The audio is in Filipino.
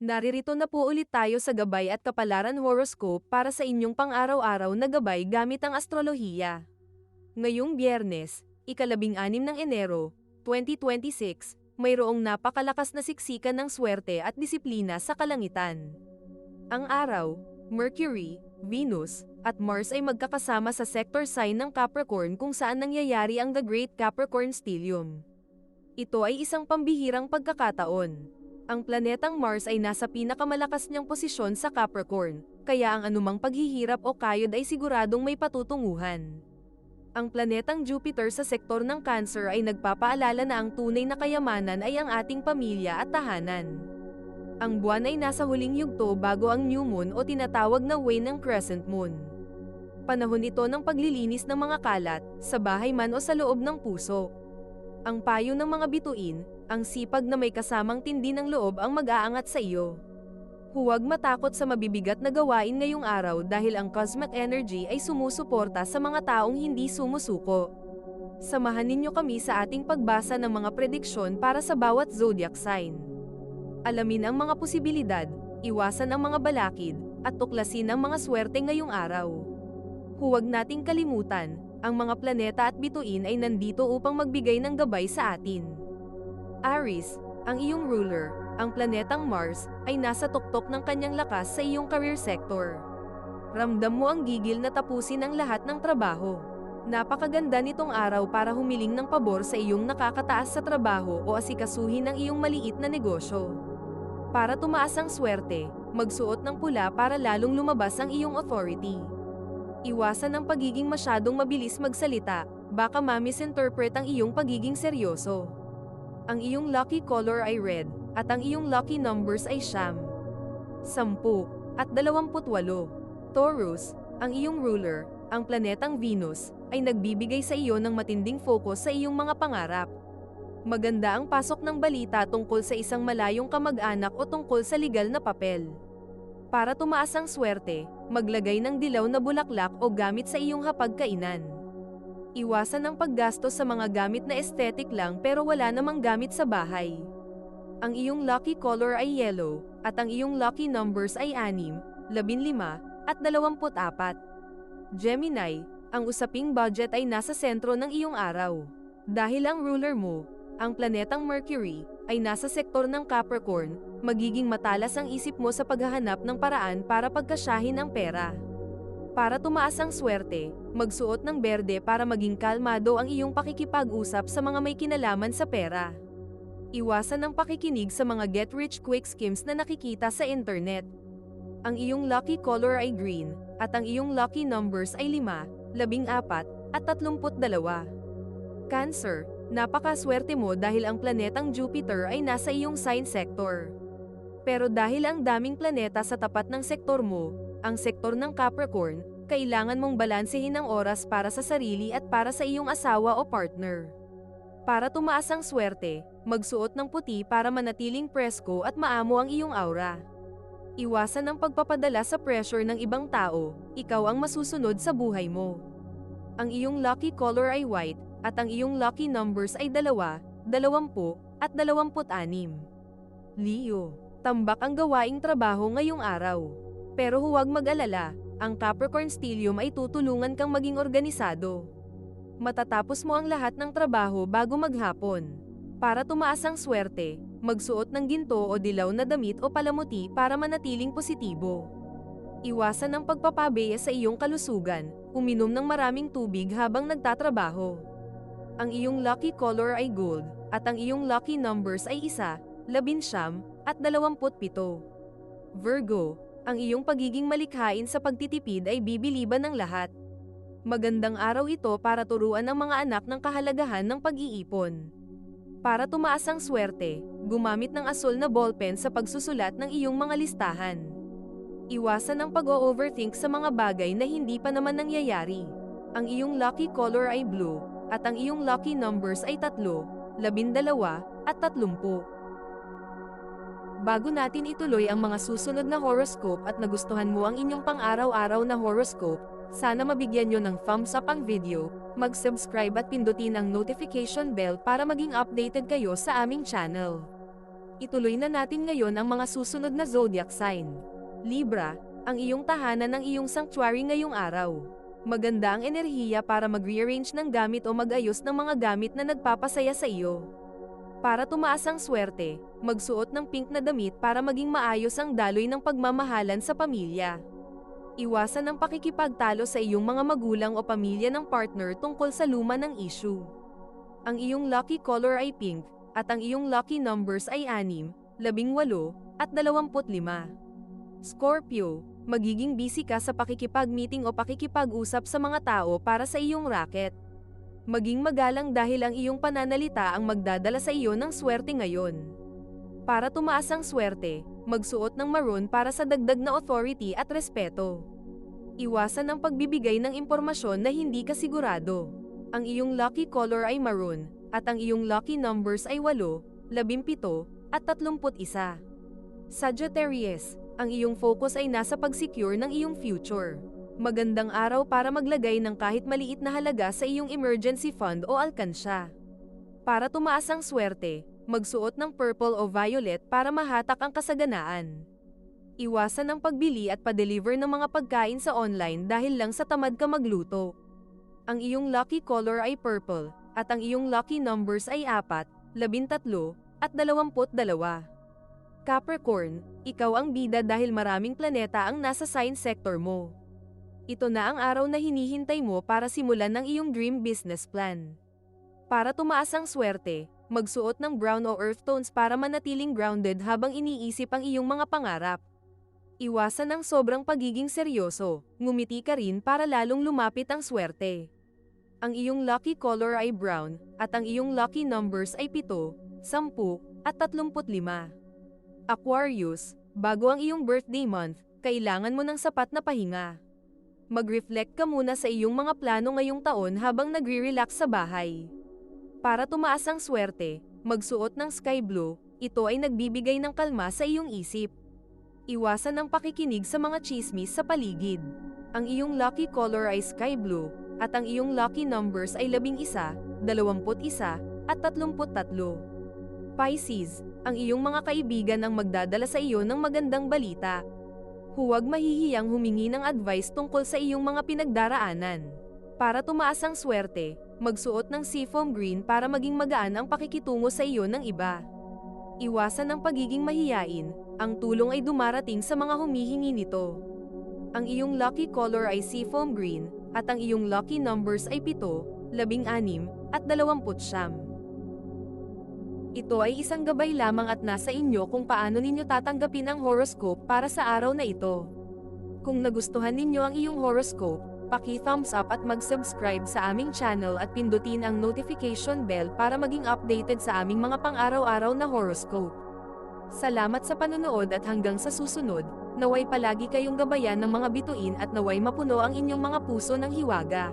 Naririto na po ulit tayo sa Gabay at Kapalaran Horoscope para sa inyong pang-araw-araw na gabay gamit ang astrolohiya. Ngayong Biyernes, ika-16 ng Enero, 2026, mayroong napakalakas na siksikan ng swerte at disiplina sa kalangitan. Ang araw, Mercury, Venus, at Mars ay magkakasama sa sector sign ng Capricorn kung saan nangyayari ang The Great Capricorn Stellium. Ito ay isang pambihirang pagkakataon. Ang planetang Mars ay nasa pinakamalakas niyang posisyon sa Capricorn, kaya ang anumang paghihirap o kayod ay siguradong may patutunguhan. Ang planetang Jupiter sa sektor ng Cancer ay nagpapaalala na ang tunay na kayamanan ay ang ating pamilya at tahanan. Ang buwan ay nasa huling yugto bago ang new moon o tinatawag na wane ng crescent moon. Panahon ito ng paglilinis ng mga kalat, sa bahay man o sa loob ng puso. Ang payo ng mga bituin, ang sipag na may kasamang tindi ng loob ang mag-aangat sa iyo. Huwag matakot sa mabibigat na gawain ngayong araw dahil ang cosmic energy ay sumusuporta sa mga taong hindi sumusuko. Samahan ninyo kami sa ating pagbasa ng mga prediksyon para sa bawat zodiac sign. Alamin ang mga posibilidad, iwasan ang mga balakid, at tuklasin ang mga swerte ngayong araw. Huwag nating kalimutan, ang mga planeta at bituin ay nandito upang magbigay ng gabay sa atin. Aries, ang iyong ruler, ang planetang Mars, ay nasa tuktok ng kanyang lakas sa iyong career sector. Ramdam mo ang gigil na tapusin ang lahat ng trabaho. Napakaganda nitong araw para humiling ng pabor sa iyong nakakataas sa trabaho o asikasuhin ang iyong maliit na negosyo. Para tumaas ang swerte, magsuot ng pula para lalong lumabas ang iyong authority. Iwasan ang pagiging masyadong mabilis magsalita, baka ma-misinterpret ang iyong pagiging seryoso. Ang iyong lucky color ay red, at ang iyong lucky numbers ay 10, 10, at 28. Taurus, ang iyong ruler, ang planetang Venus, ay nagbibigay sa iyo ng matinding focus sa iyong mga pangarap. Maganda ang pasok ng balita tungkol sa isang malayong kamag-anak o tungkol sa legal na papel. Para tumaas ang swerte, maglagay ng dilaw na bulaklak o gamit sa iyong hapagkainan. Iwasan ang paggastos sa mga gamit na aesthetic lang pero wala namang gamit sa bahay. Ang iyong lucky color ay yellow, at ang iyong lucky numbers ay 6, 15, at 24. Gemini, ang usaping budget ay nasa sentro ng iyong araw. Dahil ang ruler mo, ang planetang Mercury, ay nasa sektor ng Capricorn, magiging matalas ang isip mo sa paghahanap ng paraan para pagkasyahin ang pera. Para tumaas ang swerte, magsuot ng berde para maging kalmado ang iyong pakikipag-usap sa mga may kinalaman sa pera. Iwasan ang pakikinig sa mga get-rich-quick schemes na nakikita sa internet. Ang iyong lucky color ay green, at ang iyong lucky numbers ay 5, 14, at 32. Cancer, napakaswerte mo dahil ang planetang Jupiter ay nasa iyong sign sector. Pero dahil ang daming planeta sa tapat ng sektor mo, ang sektor ng Capricorn, kailangan mong balansehin ang oras para sa sarili at para sa iyong asawa o partner. Para tumaas ang swerte, magsuot ng puti para manatiling presko at maamo ang iyong aura. Iwasan ang pagpapadala sa pressure ng ibang tao, ikaw ang masusunod sa buhay mo. Ang iyong lucky color ay white, at ang iyong lucky numbers ay 2, 20, at 26. Leo, tambak ang gawaing trabaho ngayong araw. Pero huwag mag-alala, ang Capricorn Stellium ay tutulungan kang maging organisado. Matatapos mo ang lahat ng trabaho bago maghapon. Para tumaas ang swerte, magsuot ng ginto o dilaw na damit o palamuti para manatiling positibo. Iwasan ang pagpapabeya sa iyong kalusugan, uminom ng maraming tubig habang nagtatrabaho. Ang iyong lucky color ay gold, at ang iyong lucky numbers ay 1, 11, at 27. Virgo, ang iyong pagiging malikhain sa pagtitipid ay bibiliban ng lahat. Magandang araw ito para turuan ang mga anak ng kahalagahan ng pag-iipon. Para tumaas ang swerte, gumamit ng asul na ballpen sa pagsusulat ng iyong mga listahan. Iwasan ang pag-o-overthink sa mga bagay na hindi pa naman nangyayari. Ang iyong lucky color ay blue, at ang iyong lucky numbers ay 3, 12, at 30. Bago natin ituloy ang mga susunod na horoscope at nagustuhan mo ang inyong pang-araw-araw na horoscope, sana mabigyan nyo ng thumbs up ang video, mag-subscribe at pindutin ang notification bell para maging updated kayo sa aming channel. Ituloy na natin ngayon ang mga susunod na zodiac sign. Libra, ang iyong tahanan ng iyong sanctuary ngayong araw. Maganda ang enerhiya para mag-rearrange ng gamit o mag-ayos ng mga gamit na nagpapasaya sa iyo. Para tumaas ang swerte, magsuot ng pink na damit para maging maayos ang daloy ng pagmamahalan sa pamilya. Iwasan ang pakikipagtalo sa iyong mga magulang o pamilya ng partner tungkol sa luma ng issue. Ang iyong lucky color ay pink, at ang iyong lucky numbers ay 6, 18, at 25. Scorpio, magiging busy ka sa pakikipag-meeting o pakikipag-usap sa mga tao para sa iyong racket. Maging magalang dahil ang iyong pananalita ang magdadala sa iyo ng swerte ngayon. Para tumaas ang swerte, magsuot ng maroon para sa dagdag na authority at respeto. Iwasan ang pagbibigay ng impormasyon na hindi ka sigurado. Ang iyong lucky color ay maroon, at ang iyong lucky numbers ay 8, 17, at 31. Sagittarius, ang iyong focus ay nasa pag-secure ng iyong future. Magandang araw para maglagay ng kahit maliit na halaga sa iyong emergency fund o alkansya. Para tumaas ang swerte, magsuot ng purple o violet para mahatak ang kasaganaan. Iwasan ang pagbili at pa-deliver ng mga pagkain sa online dahil lang sa tamad ka magluto. Ang iyong lucky color ay purple, at ang iyong lucky numbers ay 4, 13, at 22. Capricorn, ikaw ang bida dahil maraming planeta ang nasa sign sector mo. Ito na ang araw na hinihintay mo para simulan ng iyong dream business plan. Para tumaas ang swerte, magsuot ng brown o earth tones para manatiling grounded habang iniisip ang iyong mga pangarap. Iwasan ang sobrang pagiging seryoso, ngumiti ka rin para lalong lumapit ang swerte. Ang iyong lucky color ay brown, at ang iyong lucky numbers ay 7, 10, at 35. Aquarius, bago ang iyong birthday month, kailangan mo ng sapat na pahinga. Mag-reflect ka muna sa iyong mga plano ngayong taon habang nagre-relax sa bahay. Para tumaas ang swerte, magsuot ng sky blue, ito ay nagbibigay ng kalma sa iyong isip. Iwasan ang pakikinig sa mga chismis sa paligid. Ang iyong lucky color ay sky blue, at ang iyong lucky numbers ay 11, 21, at 33. Pisces, ang iyong mga kaibigan ang magdadala sa iyo ng magandang balita. Huwag mahihiyang humingi ng advice tungkol sa iyong mga pinagdaraanan. Para tumaas ang swerte, magsuot ng seafoam green para maging magaan ang pakikitungo sa iyo ng iba. Iwasan ang pagiging mahiyain, ang tulong ay dumarating sa mga humihingi nito. Ang iyong lucky color ay seafoam green, at ang iyong lucky numbers ay 7, 16, at 29. Ito ay isang gabay lamang at nasa inyo kung paano ninyo tatanggapin ang horoscope para sa araw na ito. Kung nagustuhan ninyo ang iyong horoscope, paki-thumbs up at mag-subscribe sa aming channel at pindutin ang notification bell para maging updated sa aming mga pang-araw-araw na horoscope. Salamat sa panonood at hanggang sa susunod, naway palagi kayong gabayan ng mga bituin at naway mapuno ang inyong mga puso ng hiwaga.